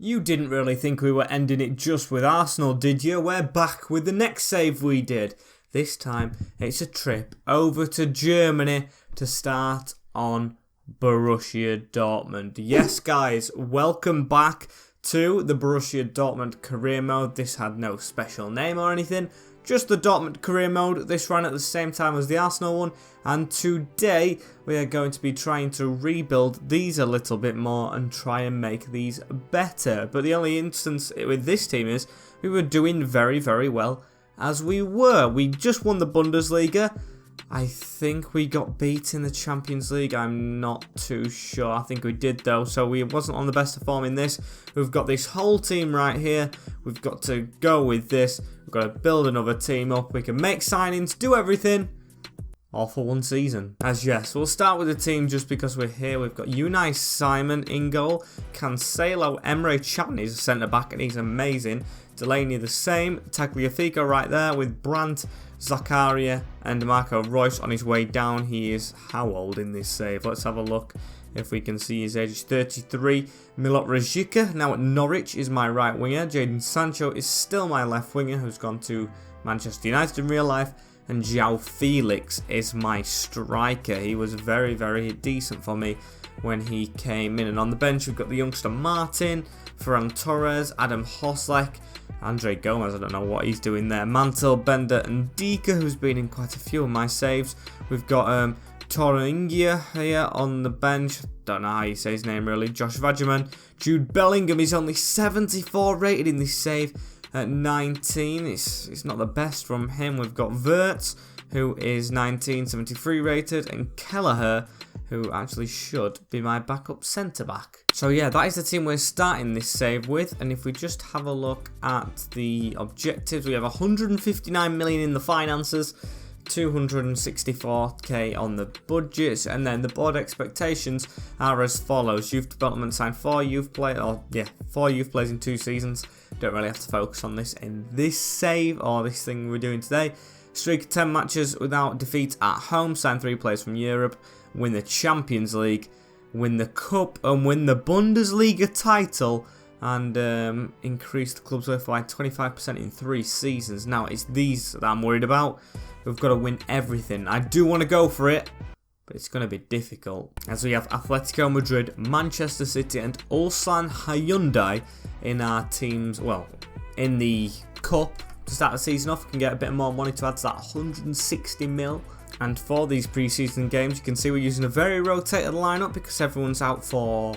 You didn't really think we were ending it just with Arsenal, did you? We're back with the next save we did. This time, it's a trip over to Germany to start on Borussia Dortmund. Yes, guys, welcome back to the Borussia Dortmund career mode. This had no special name or anything, just the Dortmund career mode. This ran at the same time as the Arsenal one, and today we are going to be trying to rebuild these a little bit more and try and make these better. But the only instance with this team is we were doing very, very well as we were. We just won the Bundesliga. I think we got beat in the Champions League. I'm not too sure. I think we did though, so we wasn't on the best of form in this. We've got this whole team right here. We've got to go with this. We've got to build another team up. We can make signings, do everything, all for one season. As yes, we'll start with the team just because we're here. We've got Unai Simon in goal. Cancelo, Emre Can is a centre-back and he's amazing. Delaney the same. Tagliafico right there with Brandt, Zakaria and Marco Reus on his way down. He is how old in this save? Let's have a look if we can see his age. He's 33. Milot Rajica now at Norwich is my right winger. Jadon Sancho is still my left winger, who's gone to Manchester United in real life. And João Felix is my striker. He was very, very decent for me when he came in. And on the bench we've got the youngster Martin, Ferran Torres, Adam Hoslek, Andre Gomez, I don't know what he's doing there, Mantel, Bender and Dika, who's been in quite a few of my saves. We've got Torringia here on the bench, don't know how you say his name really, Josh Vagerman. Jude Bellingham is only 74 rated in this save at 19, it's not the best from him. We've got Wirtz, who is 19, 73 rated, and Kelleher, who actually should be my backup centre-back. So yeah, that is the team we're starting this save with, and if we just have a look at the objectives, we have 159 million in the finances, 264k on the budgets, and then the board expectations are as follows. Youth development signed 4 youth players in 2 seasons. Don't really have to focus on this in this save or this thing we're doing today. Streak of 10 matches without defeat at home, sign 3 players from Europe, win the Champions League, win the Cup and win the Bundesliga title, and increase the club's worth by 25% in 3 seasons. Now it's these that I'm worried about. We've got to win everything. I do want to go for it, but it's going to be difficult, as we have Atletico Madrid, Manchester City and Ulsan Hyundai in our teams. Well, in the Cup to start the season off, we can get a bit more money to add to that 160 mil. And for these pre-season games, you can see we're using a very rotated lineup because everyone's out for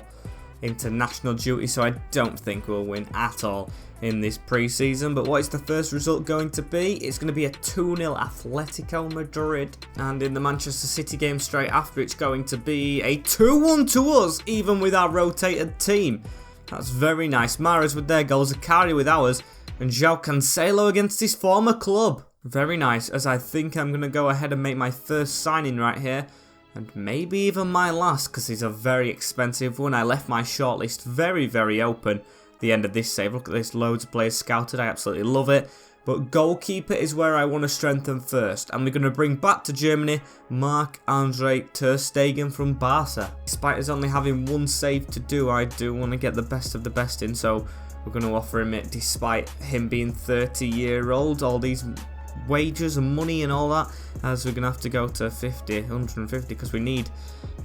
international duty, so I don't think we'll win at all in this pre-season. But what is the first result going to be? It's going to be a 2-0 Atletico Madrid, and in the Manchester City game straight after, it's going to be a 2-1 to us, even with our rotated team. That's very nice. Mahrez with their goals, Zakaria with ours, and João Cancelo against his former club. Very nice, as I think I'm going to go ahead and make my first signing right here. And maybe even my last, because he's a very expensive one. I left my shortlist very, very open at the end of this save. Look at this, loads of players scouted. I absolutely love it. But goalkeeper is where I want to strengthen first. And we're going to bring back to Germany Marc-Andre ter Stegen from Barca. Despite us only having 1 save to do, I do want to get the best of the best in. So we're going to offer him it despite him being 30-year-old. All these wages and money and all that, as we're going to have to go to 150 because we need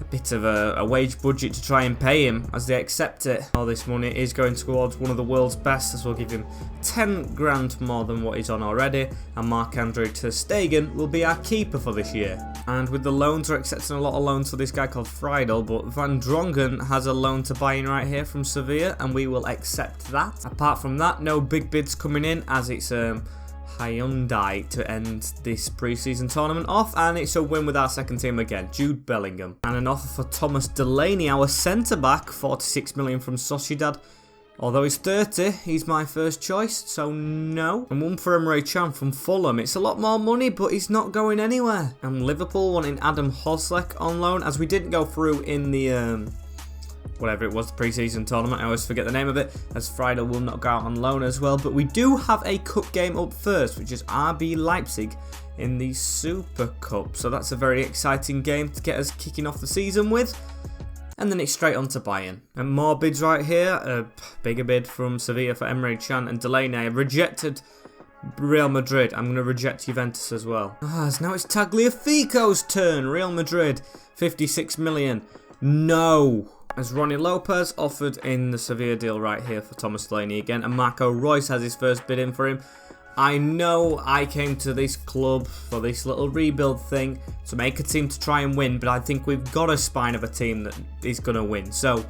a bit of a wage budget to try and pay him as they accept it. All this money is going towards one of the world's best, as we'll give him 10 grand more than what he's on already, and Marc-Andre ter Stegen will be our keeper for this year. And with the loans, we're accepting a lot of loans for this guy called Friedel, but Van Drongen has a loan to buy in right here from Sevilla, and we will accept that. Apart from that, no big bids coming in, as it's Hyundai to end this pre-season tournament off, and it's a win with our second team again, Jude Bellingham. And an offer for Thomas Delaney, our centre-back, 46 million from Sociedad. Although he's 30, he's my first choice, so no. And 1 for Emre Can from Fulham. It's a lot more money, but he's not going anywhere. And Liverpool wanting Adam Hoslek on loan, as we didn't go through in the whatever it was, the pre-season tournament. I always forget the name of it, as Friday will not go out on loan as well. But we do have a cup game up first, which is RB Leipzig in the Super Cup. So that's a very exciting game to get us kicking off the season with. and then it's straight on to Bayern. And more bids right here. A bigger bid from Sevilla for Emre Can and Delaney. Rejected Real Madrid. I'm going to reject Juventus as well. So now it's Tagliafico's turn. Real Madrid, 56 million. No. As Ronnie Lopez offered in the Sevilla deal right here for Thomas Delaney again. And Marco Reus has his first bid in for him. I know I came to this club for this little rebuild thing to make a team to try and win, but I think we've got a spine of a team that is going to win. So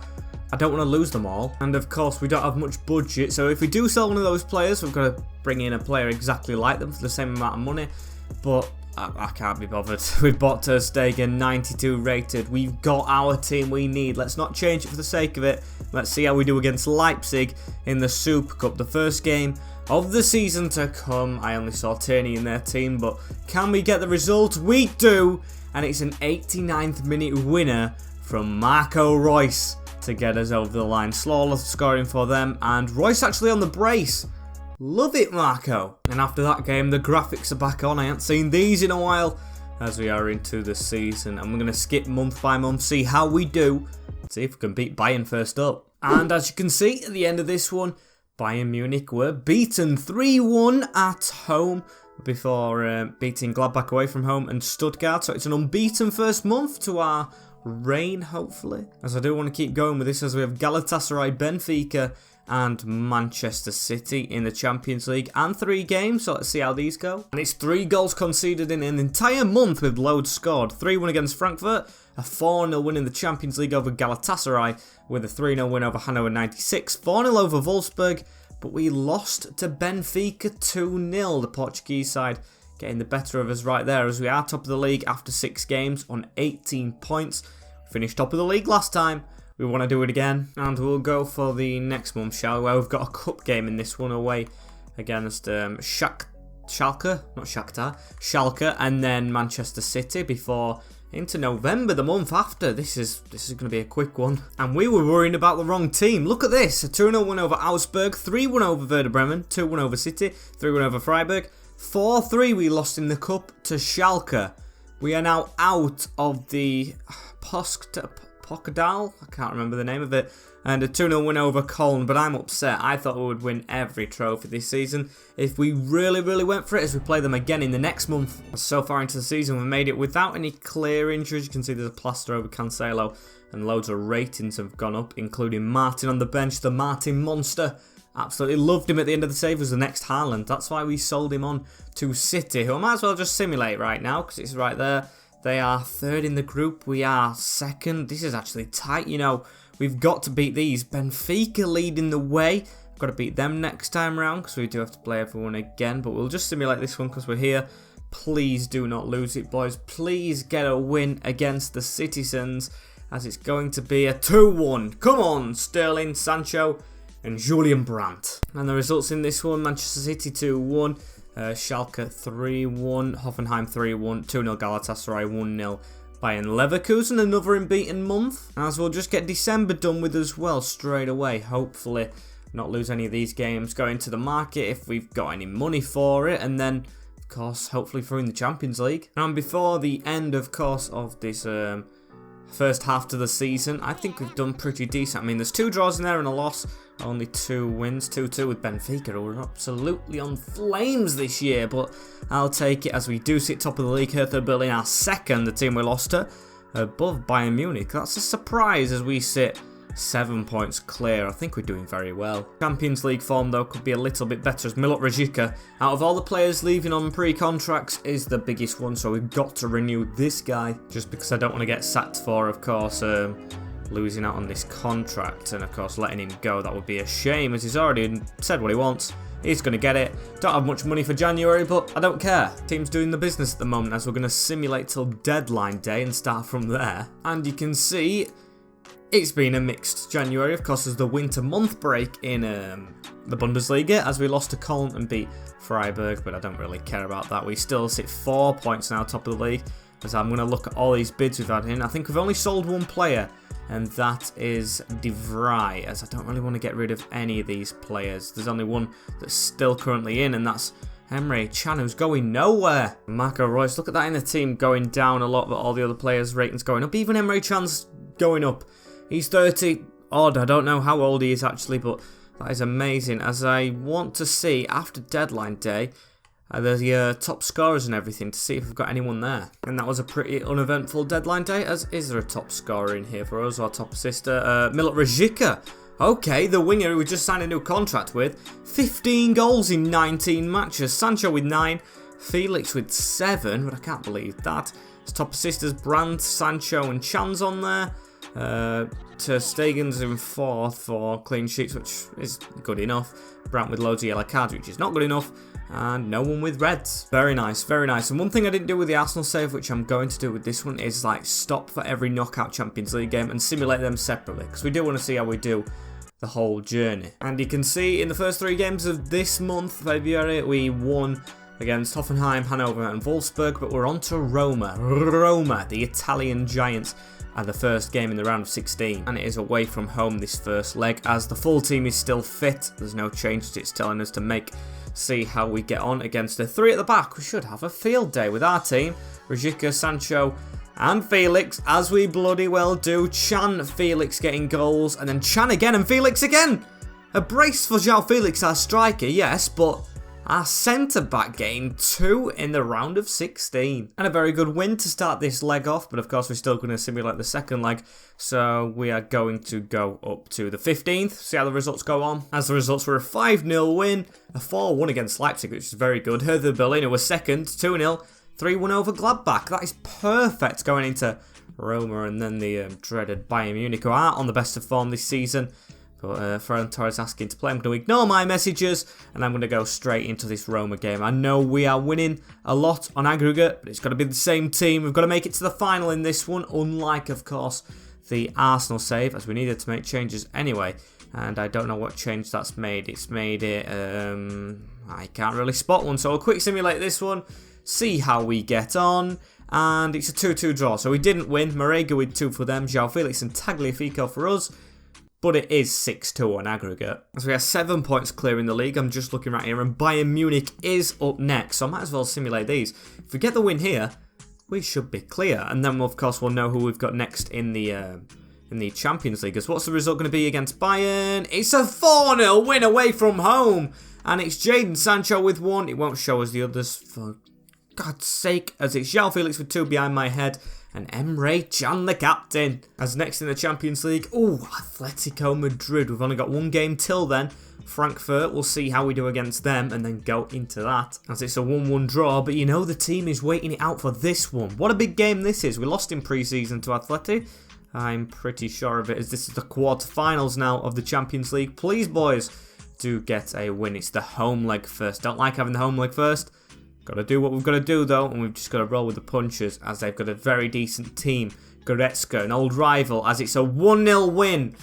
I don't want to lose them all. And of course, we don't have much budget. So if we do sell one of those players, we've got to bring in a player exactly like them for the same amount of money. But I can't be bothered. We've bought Ter Stegen, 92 rated. We've got our team we need. Let's not change it for the sake of it. Let's see how we do against Leipzig in the Super Cup. The first game of the season to come. I only saw Tierney in their team, but can we get the result? We do! And it's an 89th minute winner from Marco Reus to get us over the line. Slaughter scoring for them, and Reus actually on the brace. Love it, Marco. And after that game, the graphics are back on. I haven't seen these in a while as we are into the season. And we're going to skip month by month, see how we do. See if we can beat Bayern first up. And as you can see at the end of this one, Bayern Munich were beaten 3-1 at home before beating Gladbach away from home and Stuttgart. So it's an unbeaten first month to our reign, hopefully. As I do want to keep going with this as we have Galatasaray, Benfica and Manchester City in the Champions League and 3 games, so let's see how these go. And it's 3 goals conceded in an entire month with loads scored. 3-1 against Frankfurt, a 4-0 win in the Champions League over Galatasaray with a 3-0 win over Hannover 96, 4-0 over Wolfsburg, but we lost to Benfica 2-0, the Portuguese side getting the better of us right there as we are top of the league after 6 games on 18 points. Finished top of the league last time. We want to do it again, and we'll go for the next month, shall we? Well, we've got a cup game in this one away against Schalke, not Shakhtar, Schalke, and then Manchester City before into November, the month after. This is going to be a quick one. And we were worrying about the wrong team. Look at this, a 2-0 win over Augsburg, 3-1 over Werder Bremen, 2-1 over City, 3-1 over Freiburg, 4-3 we lost in the cup to Schalke. We are now out of the Pokadal, I can't remember the name of it, and a 2-0 win over Cologne, but I'm upset. I thought we would win every trophy this season if we really went for it as we play them again in the next month. So far into the season, we've made it without any clear injuries. You can see there's a plaster over Cancelo, and loads of ratings have gone up, including Martin on the bench, the Martin monster. Absolutely loved him at the end of the save, was the next Haaland. That's why we sold him on to City, who I might as well just simulate right now because it's right there. They are 3rd in the group, we are 2nd. This is actually tight, you know. We've got to beat these. Benfica leading the way. Got to beat them next time round because we do have to play everyone again. But we'll just simulate this one because we're here. Please do not lose it, boys. Please get a win against the Citizens as it's going to be a 2-1. Come on, Sterling, Sancho and Julian Brandt. And the results in this one, Manchester City 2-1. Schalke 3-1, Hoffenheim 3-1, 2-0 Galatasaray, 1-0 Bayern Leverkusen, another unbeaten month. As we'll just get December done with as well straight away, hopefully not lose any of these games, go into the market if we've got any money for it, and then of course hopefully through in the Champions League. And before the end of course of this first half to the season, I think we've done pretty decent. I mean, there's 2 draws in there and a loss, only 2 wins, 2-2 with Benfica, who are absolutely on flames this year, but I'll take it as we do sit top of the league. Hertha Berlin are 2nd, the team we lost to, above Bayern Munich. That's a surprise as we sit 7 points clear. I think we're doing very well. Champions League form though could be a little bit better as Milot Rajica, out of all the players leaving on pre-contracts, is the biggest one, so we've got to renew this guy just because I don't want to get sacked for, of course, losing out on this contract, and of course letting him go. That would be a shame as he's already said what he wants. He's going to get it. Don't have much money for January, but I don't care. Team's doing the business at the moment as we're going to simulate till deadline day and start from there. And you can see it's been a mixed January. Of course, there's the winter month break in the Bundesliga as we lost to Cologne and beat Freiburg, but I don't really care about that. We still sit 4 points now top of the league. As I'm going to look at all these bids we've had in. I think we've only sold 1 player, and that is De Vrij, as I don't really want to get rid of any of these players. There's only one that's still currently in, and that's Emre Can, who's going nowhere. Marco Reus, look at that in the team going down a lot, but all the other players' ratings going up. Even Emre Can's going up. He's 30 odd. I don't know how old he is actually, but that is amazing, as I want to see after deadline day the top scorers and everything to see if we've got anyone there. And that was a pretty uneventful deadline day, as is there a top scorer in here for us, or top assister? Milot Rajika. Okay, the winger who we just signed a new contract with. 15 goals in 19 matches. Sancho with 9. Felix with 7, but I can't believe that. His top assisters, Brandt, Sancho and Chan's on there. Ter Stegen's in 4th for clean sheets, which is good enough. Brandt with loads of yellow cards, which is not good enough. And no one with reds. Very nice, very nice. And one thing I didn't do with the Arsenal save, which I'm going to do with this one, is like stop for every knockout Champions League game and simulate them separately, because we do want to see how we do the whole journey. And you can see in the first 3 games of this month, February, we won against Hoffenheim, Hanover and Wolfsburg, but we're on to Roma. Roma, the Italian giants, are the first game in the round of 16, and it is away from home this first leg, as the full team is still fit. There's no changes it's telling us to make. See how we get on against the 3 at the back. We should have a field day with our team. Rajika, Sancho and Felix, as we bloody well do. Chan, Felix getting goals, and then Chan again and Felix again. A brace for João Felix, our striker, yes, but our centre-back getting 2 in the round of 16. And a very good win to start this leg off, but of course we're still going to simulate the second leg. So we are going to go up to the 15th, see how the results go on. As the results were a 5-0 win, a 4-1 against Leipzig, which is very good. Hertha Berlin was second, 2-0, 3-1 over Gladbach. That is perfect going into Roma, and then the dreaded Bayern Munich, who are on the best of form this season. But Ferran Torres asking to play. I'm going to ignore my messages, and I'm going to go straight into this Roma game. I know we are winning a lot on aggregate, but it's got to be the same team. We've got to make it to the final in this one, unlike, of course, the Arsenal save, as we needed to make changes anyway. And I don't know what change that's made. It's made it, I can't really spot one. So I'll quick simulate this one, see how we get on. And it's a 2-2 draw. So we didn't win. Marega with 2 for them. João Felix and Tagliafico for us. But it is 6-2 on aggregate. So we have 7 points clear in the league. I'm just looking right here. And Bayern Munich is up next. So I might as well simulate these. If we get the win here, we should be clear. And then, of course, we'll know who we've got next in the Champions League. So what's the result going to be against Bayern? It's a 4-0 win away from home. And it's Jadon Sancho with 1. It won't show us the others, for God's sake, as it's João Felix with 2 behind my head. And Emre Can, the captain. As next in the Champions League, Atletico Madrid. We've only got 1 game till then. Frankfurt, we'll see how we do against them and then go into that. As it's a 1-1 draw, but you know the team is waiting it out for this one. What a big game this is. We lost in pre-season to Atleti. I'm pretty sure of it, as this is the quarter-finals now of the Champions League. Please, boys, do get a win. It's the home leg first. Don't like having the home leg first. Got to do what we've got to do, though, and we've just got to roll with the punches, as they've got a very decent team. Goretzka, an old rival, as it's a 1-0 win.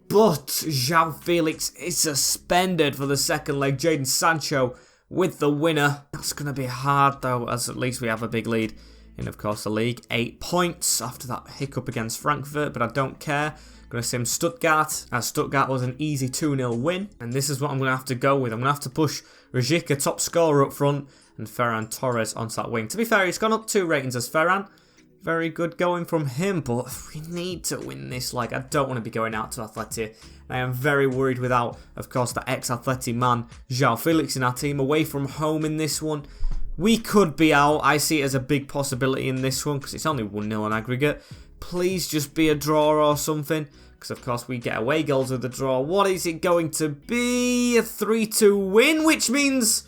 But João Felix is suspended for the second leg. Jadon Sancho with the winner. That's going to be hard, though, as at least we have a big lead in, of course, the league. 8 points after that hiccup against Frankfurt, but I don't care. Going to sim Stuttgart, as Stuttgart was an easy 2-0 win. And this is what I'm going to have to go with. I'm going to have to push Rajika, top scorer, up front, and Ferran Torres onto that wing. To be fair, he's gone up 2 ratings as Ferran. Very good going from him, but we need to win this. Like, I don't want to be going out to Atleti. I am very worried without, of course, the ex-Atleti man, João Felix, in our team, away from home in this one. We could be out. I see it as a big possibility in this one, because it's only 1-0 on aggregate. Please just be a draw or something, because of course we get away goals with the draw. What is it going to be? A 3-2 win, which means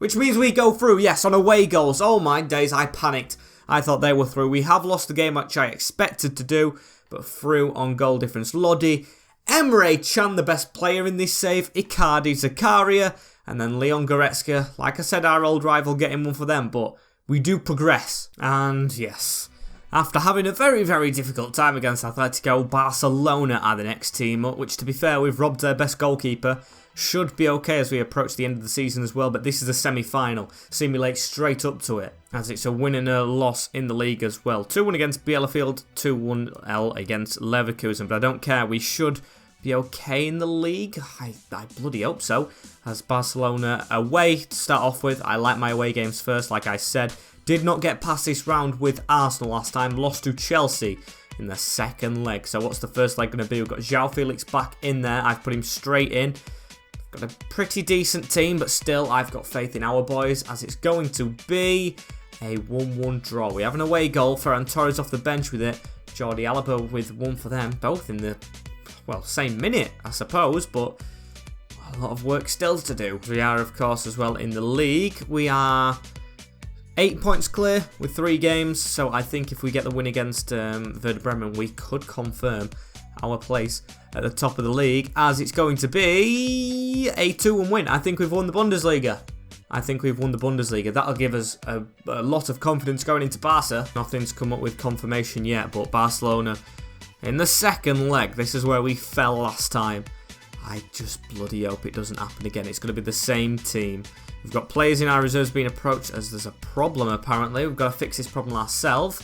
we go through. Yes, on away goals. Oh my days, I panicked. I thought they were through. We have lost the game, which I expected to do, but through on goal difference. Lodi, Emre Can, the best player in this save, Icardi, Zakaria, and then Leon Goretzka. Like I said, our old rival, getting one for them, but we do progress. And yes, after having a very, very difficult time against Atletico, Barcelona are the next team up, which, to be fair, we've robbed their best goalkeeper. Should be okay as we approach the end of the season as well, but this is a semi-final. Simulate straight up to it, as it's a win and a loss in the league as well. 2-1 against Bielefeld, 2-1 against Leverkusen, but I don't care. We should be okay in the league. I bloody hope so. As Barcelona away to start off with. I like my away games first, like I said. Did not get past this round with Arsenal last time. Lost to Chelsea. in the second leg. So what's the first leg going to be? We've got João Felix back in there. I've put him straight in. Got a pretty decent team, but still, I've got faith in our boys, as it's going to be a 1-1 draw. We have an away goal. Ferran Torres off the bench with it. Jordi Alba with one for them. Both in the, well, same minute, I suppose, but a lot of work still to do. We are, of course, as well in the league. We are 8 points clear with 3 games, so I think if we get the win against Werder Bremen, we could confirm our place at the top of the league, as it's going to be a 2-1 win. I think we've won the Bundesliga. That'll give us a lot of confidence going into Barca. Nothing's come up with confirmation yet, but Barcelona in the second leg. This is where we fell last time. I just bloody hope it doesn't happen again. It's going to be the same team. We've got players in our reserves being approached as there's a problem apparently. We've got to fix this problem ourselves.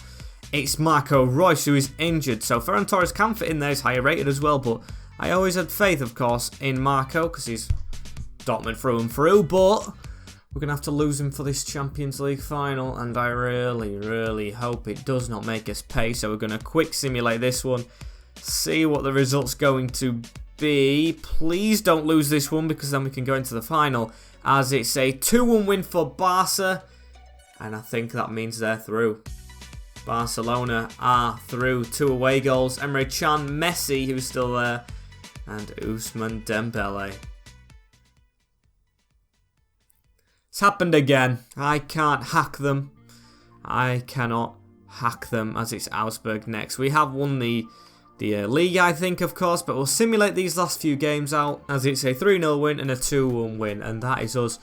It's Marco Reus who is injured, so Ferran Torres can fit in there. He's higher rated as well, but I always had faith, of course, in Marco because he's Dortmund through and through, but we're going to have to lose him for this Champions League final, and I really, really hope it does not make us pay. So we're going to quick simulate this one, see what the result's going to be. Please don't lose this one, because then we can go into the final, as it's a 2-1 win for Barca, and I think that means they're through. Barcelona are through. 2 away goals. Emre Can, Messi, who's still there, and Ousmane Dembele. It's happened again. I can't hack them. I cannot hack them, as it's Augsburg next. We have won the league, I think, of course, but we'll simulate these last few games out, as it's a 3-0 win and a 2-1 win, and that is us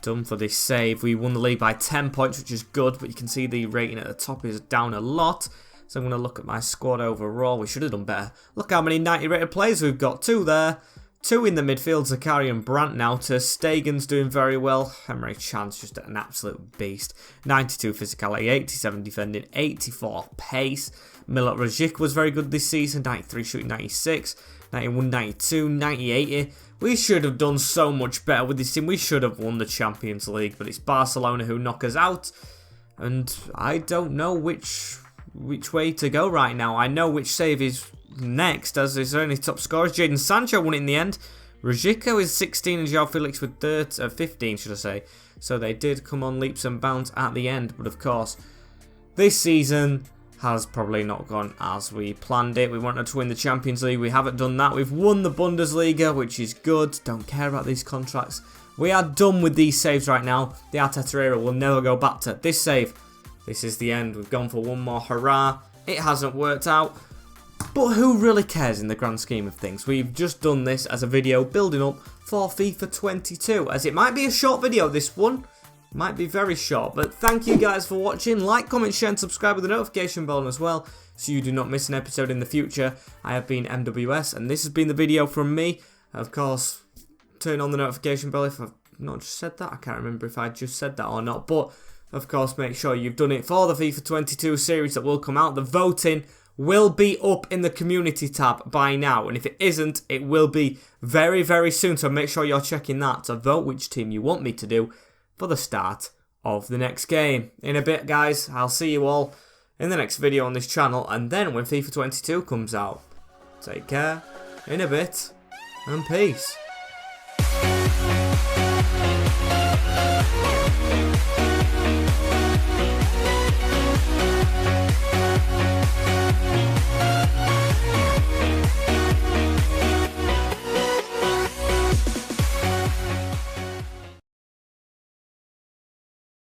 done for this save. We won the league by 10 points, which is good, but you can see the rating at the top is down a lot. So I'm going to look at my squad overall. We should have done better. Look how many 90 rated players we've got. 2 there. 2 in the midfield, Zakari and Brandt now. Stegen's doing very well. Emre Can's just an absolute beast. 92 physicality, 87 defending, 84 pace. Milot Rajic was very good this season. 93 shooting, 96, 91, 92, 90, 80. We should have done so much better with this team. We should have won the Champions League, but it's Barcelona who knock us out. And I don't know which way to go right now. I know which save is next, as his only top scorers. Jadon Sancho won it in the end. Rajico is 16 and João Felix with 15, should I say. So they did come on leaps and bounds at the end. But of course, this season has probably not gone as we planned it. We wanted to win the Champions League. We haven't done that. We've won the Bundesliga, which is good. Don't care about these contracts. We are done with these saves right now. The Arteta era will never go back to this save. This is the end. We've gone for one more hurrah. It hasn't worked out. But who really cares in the grand scheme of things? We've just done this as a video building up for FIFA 22. As it might be a short video, this one. Might be very short, but thank you guys for watching. Like, comment, share and subscribe with the notification bell as well, so you do not miss an episode in the future. I have been MWS, and this has been the video from me. Of course, turn on the notification bell if I've not just said that. I can't remember if I just said that or not, but of course make sure you've done it for the FIFA 22 series that will come out. The voting will be up in the community tab by now, and if it isn't, it will be very, very soon, so make sure you're checking that to vote which team you want me to do for the start of the next game. In a bit, guys, I'll see you all in the next video on this channel, and then when FIFA 22 comes out. Take care, in a bit, and peace.